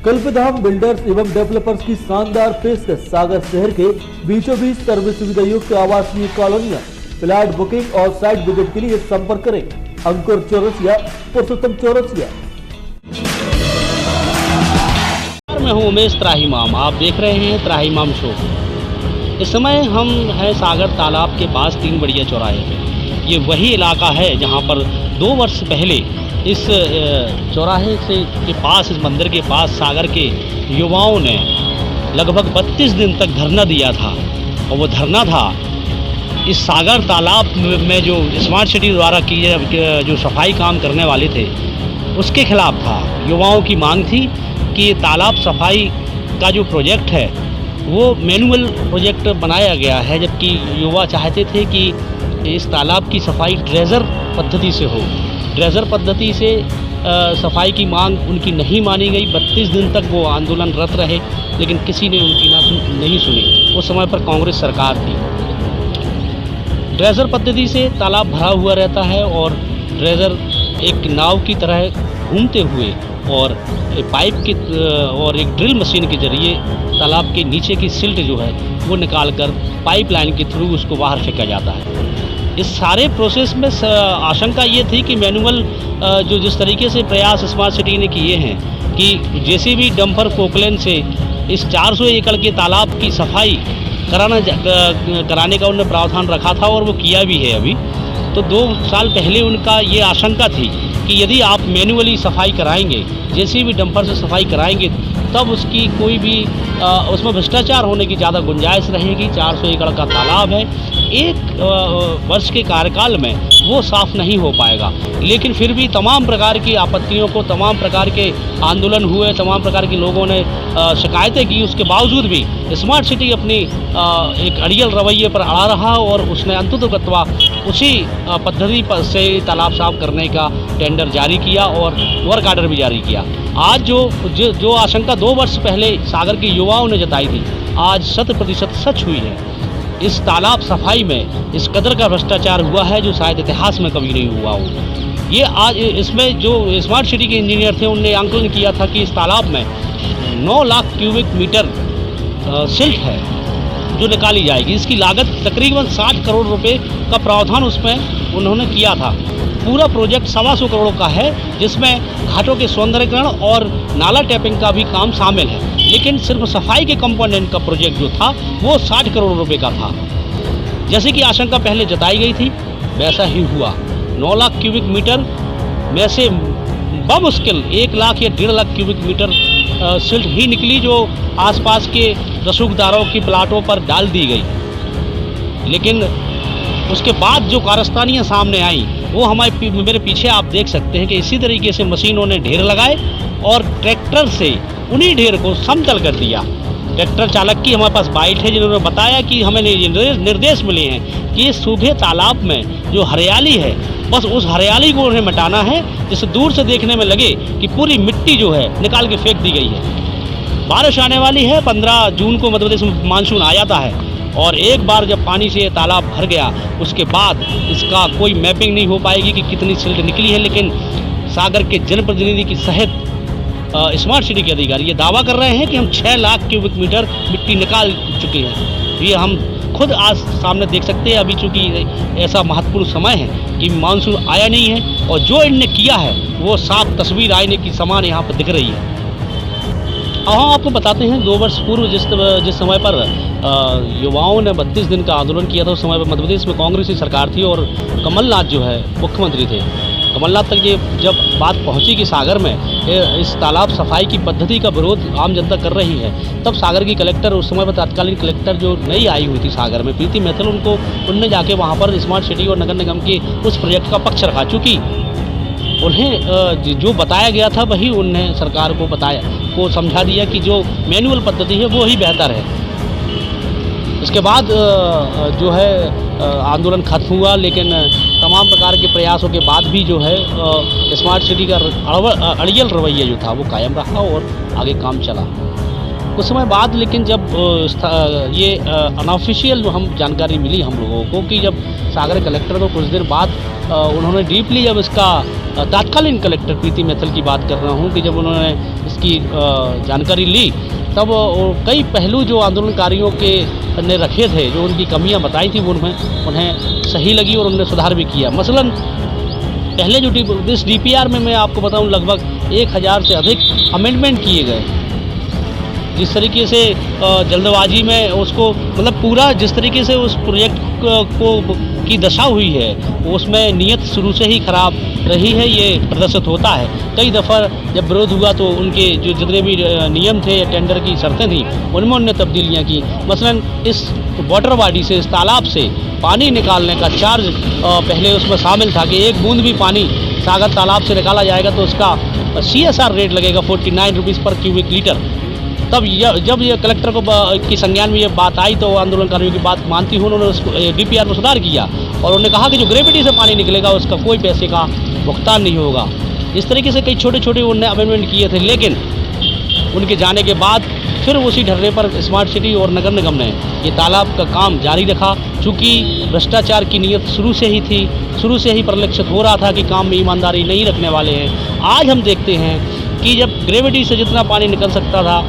कल्पधाम builders एवं developers की शानदार पेशकश। सागर शहर के बीचों बीच सर्व सुविधा युक्त आवासीय कॉलोनियां। फ्लैट बुकिंग और साइट विजिट के लिए संपर्क करें अंकुर चौरसिया, पुरुषोत्तम चौरसिया। मैं हूं उमेश त्राहिमाम, आप देख रहे हैं त्राहिमाम शो। इस समय हम हैं सागर तालाब के पास 3 बढ़िया चौराहे पे। ये वही इलाका है जहां पर 2 वर्ष पहले इस चौराहे के पास, इस मंदिर के पास सागर के युवाओं ने लगभग 32 दिन तक धरना दिया था। और वो धरना था इस सागर तालाब में जो स्मार्ट सिटी द्वारा की जो सफाई काम करने वाले थे उसके खिलाफ था। युवाओं की मांग थी कि तालाब सफाई का जो प्रोजेक्ट है वो मैनुअल प्रोजेक्ट बनाया गया है, जबकि युवा चाहते थे कि इस तालाब की सफाई ड्रेजर पद्धति से हो। ड्रेजर पद्धति से सफाई की मांग उनकी नहीं मानी गई। 32 दिन तक वो आंदोलनरत रहे, लेकिन किसी ने उनकी नहीं सुनी। उस समय पर कांग्रेस सरकार थी। ड्रेजर पद्धति से तालाब भरा हुआ रहता है और ड्रेजर एक नाव की तरह घूमते हुए और पाइप की और एक ड्रिल मशीन के जरिए तालाब के नीचे की सिल्ट जो है वो निकालकर पाइपलाइन के थ्रू उसको बाहर फेंका जाता है। इस सारे प्रोसेस में आशंका ये थी कि मैनुअल जो जिस तरीके से प्रयास स्मार्ट सिटी ने किए हैं कि जेसीबी डंपर पोकलेन से इस 400 एकड़ के तालाब की सफाई कराने का उन्होंने प्रावधान रखा था और वो किया भी है अभी। तो 2 साल पहले उनका ये आशंका थी कि यदि आप मैनुअली सफाई कराएंगे, जैसे भी डंपर से सफाई कराएंगे, तब उसकी कोई भी उसमें भ्रष्टाचार होने की ज़्यादा गुंजाइश रहेगी। 400 एकड़ का तालाब है, 1 वर्ष के कार्यकाल में वो साफ़ नहीं हो पाएगा। लेकिन फिर भी तमाम प्रकार की आपत्तियों को, तमाम प्रकार के आंदोलन हुए, तमाम प्रकार के लोगों ने शिकायतें की, उसके बावजूद भी स्मार्ट सिटी अपनी एक अड़ियल रवैये पर अड़ा रहा और उसने अंततोगत्वा उसी पद्धति से तालाब साफ करने का टेंडर जारी किया और वर्क आर्डर भी जारी किया। आज जो आशंका 2 वर्ष पहले सागर के युवाओं ने जताई थी, आज 100% सच हुई है। इस तालाब सफाई में इस कदर का भ्रष्टाचार हुआ है जो शायद इतिहास में कभी नहीं हुआ हो। ये आज इसमें जो स्मार्ट सिटी के इंजीनियर थे उनने आंकलन किया था कि इस तालाब में 9 लाख क्यूबिक मीटर सिल्ट है जो निकाली जाएगी। इसकी लागत तकरीबन 60 करोड़ रुपए का प्रावधान उसमें उन्होंने किया था। पूरा प्रोजेक्ट 125 करोड़ का है, जिसमें घाटों के सौंदर्यीकरण और नाला टैपिंग का भी काम शामिल है। लेकिन सिर्फ सफाई के कंपोनेंट का प्रोजेक्ट जो था वो 60 करोड़ रुपए का था। जैसे कि आशंका पहले जताई गई थी वैसा ही हुआ। 9 लाख क्यूबिक मीटर में से बमुश्किल 1 लाख या 1.5 लाख क्यूबिक मीटर सिल्ट ही निकली, जो आसपास के रसूखदारों की प्लाटों पर डाल दी गई। लेकिन उसके बाद जो कारस्तानियाँ सामने आई वो मेरे पीछे आप देख सकते हैं कि इसी तरीके से मशीनों ने ढेर लगाए और ट्रैक्टर से उन्हीं ढेर को समतल कर दिया। ट्रैक्टर चालक की हमारे पास बाइट है जिन्होंने बताया कि हमें निर्देश मिले हैं कि इस सूखे तालाब में जो हरियाली है बस उस हरियाली को उन्हें मिटाना है, जिससे दूर से देखने में लगे कि पूरी मिट्टी जो है निकाल के फेंक दी गई है। बारिश आने वाली है, 15 जून को मध्य प्रदेश में मानसून आ जाता है और एक बार जब पानी से तालाब भर गया उसके बाद इसका कोई मैपिंग नहीं हो पाएगी कि कितनी सिल्ट निकली है। लेकिन सागर के जनप्रतिनिधि की सहित स्मार्ट सिटी के अधिकारी ये दावा कर रहे हैं कि हम 6 लाख क्यूबिक मीटर मिट्टी निकाल चुके हैं। ये हम खुद आज सामने देख सकते हैं। अभी चूँकि ऐसा महत्वपूर्ण समय है कि मानसून आया नहीं है और जो इनने किया है वो साफ तस्वीर आईने की समान यहाँ पर दिख रही है। हाँ, आपको बताते हैं 2 वर्ष पूर्व जिस समय पर युवाओं ने 32 दिन का आंदोलन किया था, उस समय पर मध्य प्रदेश में कांग्रेस की सरकार थी और कमलनाथ जो है मुख्यमंत्री थे। कमलनाथ तक ये जब बात पहुंची कि सागर में इस तालाब सफाई की पद्धति का विरोध आम जनता कर रही है, तब सागर की कलेक्टर, उस समय पर तत्कालीन कलेक्टर जो नई आई हुई थी सागर में, प्रीति मैथिल, उनने जाके वहाँ पर स्मार्ट सिटी और नगर निगम के उस प्रोजेक्ट का पक्ष रखा। चूँकि उन्हें जो बताया गया था वही उन्हें सरकार को समझा दिया कि जो मैनुअल पद्धति है वो ही बेहतर है। इसके बाद जो है आंदोलन खत्म हुआ, लेकिन तमाम प्रकार के प्रयासों के बाद भी जो है स्मार्ट सिटी का अड़ियल रवैया जो था वो कायम रहा और आगे काम चला। कुछ समय बाद लेकिन जब ये अनऑफिशियल जो हम जानकारी मिली हम लोगों को कि जब सागर कलेक्टर को कुछ दिन बाद उन्होंने डीपली जब इसका तत्कालीन कलेक्टर प्रीति मैथिल की बात कर रहा हूँ कि जब उन्होंने इस इसकी जानकारी ली, तब कई पहलू जो आंदोलनकारियों के ने रखे थे, जो उनकी कमियां बताई थी, वो उन्हें सही लगी और उन्होंने सुधार भी किया। मसलन पहले जो इस DPR में मैं आपको बताऊं लगभग 1000 से अधिक अमेंडमेंट किए गए। जिस तरीके से जल्दबाजी में उसको मतलब पूरा जिस तरीके से उस प्रोजेक्ट को की दशा हुई है, उसमें नीयत शुरू से ही खराब रही है, ये प्रदर्शित होता है। कई दफ़ा जब विरोध हुआ तो उनके जो जितने भी नियम थे या टेंडर की शर्तें थी, उनमें उन्होंने तब्दीलियाँ की। मसलन इस वाटर बॉडी से, इस तालाब से पानी निकालने का चार्ज पहले उसमें शामिल था कि एक बूंद भी पानी सागर तालाब से निकाला जाएगा तो उसका CSR रेट लगेगा 49 रुपीज़ पर क्यूबिक लीटर। तब जब ये कलेक्टर को की संज्ञान में ये बात आई तो आंदोलनकारियों की बात मानती हुए उन्होंने उसको DPR में सुधार किया और उन्होंने कहा कि जो ग्रेविटी से पानी निकलेगा उसका कोई पैसे का भुगतान नहीं होगा। इस तरीके से कई छोटे छोटे उन्होंने अमेंडमेंट किए थे, लेकिन उनके जाने के बाद फिर उसी ढर्रे पर स्मार्ट सिटी और नगर निगम ने ये तालाब का काम जारी रखा। चूँकि भ्रष्टाचार की नीयत शुरू से ही थी, शुरू से ही परिलक्षित हो रहा था कि काम में ईमानदारी नहीं रखने वाले हैं। आज हम देखते हैं कि जब ग्रेविटी से जितना पानी निकल सकता था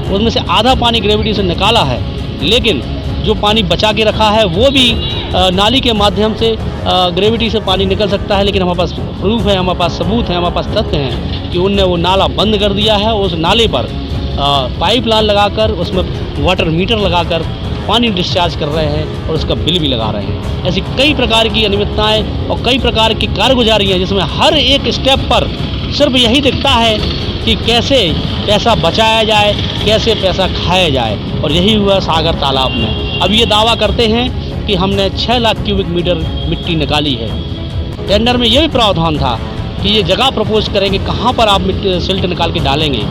उसमें से आधा पानी ग्रेविटी से निकाला है, लेकिन जो पानी बचा के रखा है वो भी नाली के माध्यम से ग्रेविटी से पानी निकल सकता है। लेकिन हमारे पास प्रूफ है, हमारे पास सबूत है, हमारे पास तथ्य हैं कि उनने वो नाला बंद कर दिया है। उस नाले पर पाइप लाइन लगाकर उसमें वाटर मीटर लगाकर पानी डिस्चार्ज कर रहे हैं और उसका बिल भी लगा रहे हैं। ऐसी कई प्रकार की अनियमितताएं और कई प्रकार की कारगुजारियाँ जिसमें हर एक स्टेप पर सिर्फ यही दिखता है कि कैसे पैसा बचाया जाए, कैसे पैसा खाया जाए। और यही हुआ सागर तालाब में। अब ये दावा करते हैं कि हमने 6 लाख क्यूबिक मीटर मिट्टी निकाली है। टेंडर में ये भी प्रावधान था कि ये जगह प्रपोज करेंगे कहाँ पर आप सिल्ट निकाल के डालेंगे।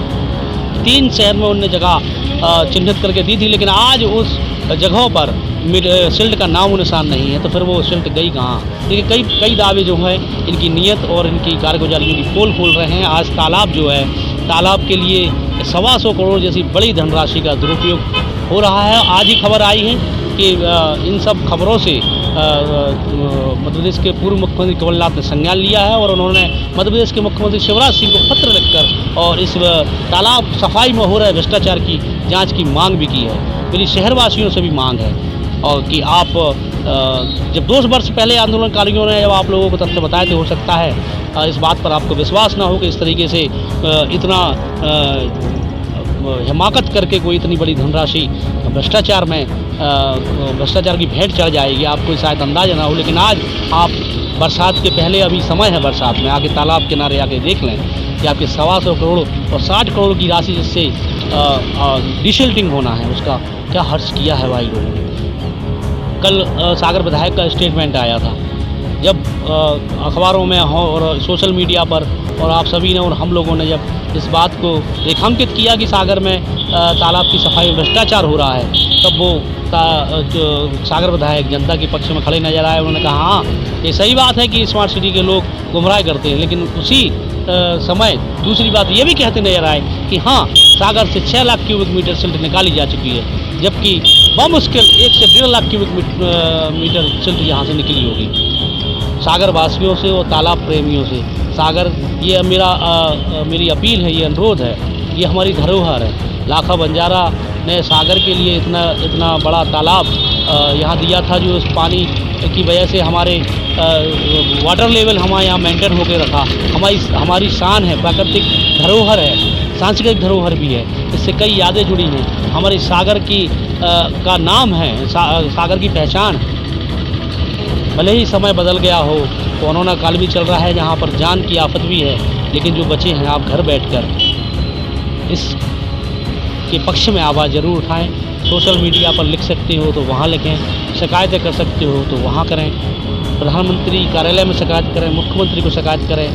3 शहर में उनने जगह चिन्हित करके दी थी, लेकिन आज उस जगहों पर सिल्ट का नाम निशान नहीं है, तो फिर वो सिल्ट गई कहाँ। देखिए कई दावे जो है इनकी नीयत और इनकी कारगुजारियों की पोल खोल रहे हैं। आज तालाब जो है, तालाब के लिए 125 करोड़ जैसी बड़ी धनराशि का दुरुपयोग हो रहा है। आज ही खबर आई है कि इन सब खबरों से मध्य प्रदेश के पूर्व मुख्यमंत्री कमलनाथ ने संज्ञान लिया है और उन्होंने मध्य प्रदेश के मुख्यमंत्री शिवराज सिंह को पत्र लिखकर और इस तालाब सफाई में हो रहे भ्रष्टाचार की जांच की मांग भी की है। मेरी शहरवासियों से भी मांग है और कि आप जब 2 वर्ष पहले आंदोलनकारियों ने जब आप लोगों को तथ्य बताए थे, हो सकता है इस बात पर आपको विश्वास ना हो कि इस तरीके से इतना हिमाकत करके कोई इतनी बड़ी धनराशि भ्रष्टाचार की भेंट चढ़ जाएगी, आपको शायद अंदाजा ना हो। लेकिन आज आप बरसात के पहले, अभी समय है बरसात में, आके तालाब किनारे आके देख लें कि आपके 125 करोड़ और 60 करोड़ की राशि जिससे डिसिल्टिंग होना है उसका क्या खर्च किया है भाई लोगों ने। कल सागर विधायक का स्टेटमेंट आया था, जब अखबारों में हो और सोशल मीडिया पर और आप सभी ने और हम लोगों ने जब इस बात को रेखांकित किया कि सागर में तालाब की सफाई में भ्रष्टाचार हो रहा है, तब वो जो सागर विधायक जनता के पक्ष में खड़े नजर आए। उन्होंने कहा हाँ ये सही बात है कि स्मार्ट सिटी के लोग गुमराह करते हैं, लेकिन उसी समय दूसरी बात ये भी कहते नजर आए कि हाँ सागर से 6 लाख क्यूबिक मीटर सिल्ट निकाली जा चुकी है, जबकि बमुश्किल 1 से 1.5 लाख क्यूबिक मीटर सिल्ट यहाँ से निकली होगी। सागर वासियों से और तालाब प्रेमियों से सागर, ये मेरी अपील है, ये अनुरोध है, ये हमारी धरोहर है। लाखा बंजारा ने सागर के लिए इतना बड़ा तालाब यहाँ दिया था, जो उस पानी की वजह से हमारे वाटर लेवल हमारे यहाँ मेंटेन होकर रखा। हमारी शान है, प्राकृतिक धरोहर है, सांस्कृतिक धरोहर भी है, इससे कई यादें जुड़ी हैं। हमारी सागर की का नाम है, सागर की पहचान। भले ही समय बदल गया हो, कोरोना काल भी चल रहा है जहाँ पर जान की आफत भी है, लेकिन जो बचे हैं आप घर बैठकर इस के पक्ष में आवाज़ ज़रूर उठाएं। सोशल मीडिया पर लिख सकते हो तो वहाँ लिखें, शिकायतें कर सकते हो तो वहाँ करें, प्रधानमंत्री कार्यालय में शिकायत करें, मुख्यमंत्री को शिकायत करें,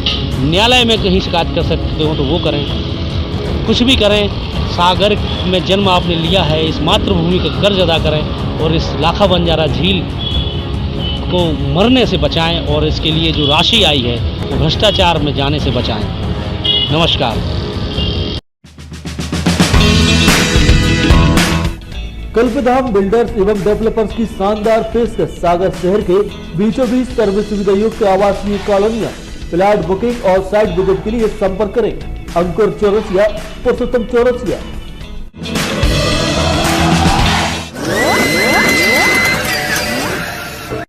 न्यायालय में कहीं शिकायत कर सकते हो तो वो करें, कुछ भी करें। सागर में जन्म आपने लिया है, इस मातृभूमि का कर्ज अदा करें और इस लाखा बंजारा झील को मरने से बचाएं और इसके लिए जो राशि आई है वो भ्रष्टाचार में जाने से बचाएं। नमस्कार। कल्पधाम बिल्डर्स एवं डेवलपर्स की शानदार पेशकश। सागर शहर के बीचों बीच सर्व सुविधा युक्त आवासीय कॉलोनियां। फ्लैट बुकिंग और साइट विजिट के लिए संपर्क करें अंकुर चौरसिया, पुरुषोत्तम चौरसिया।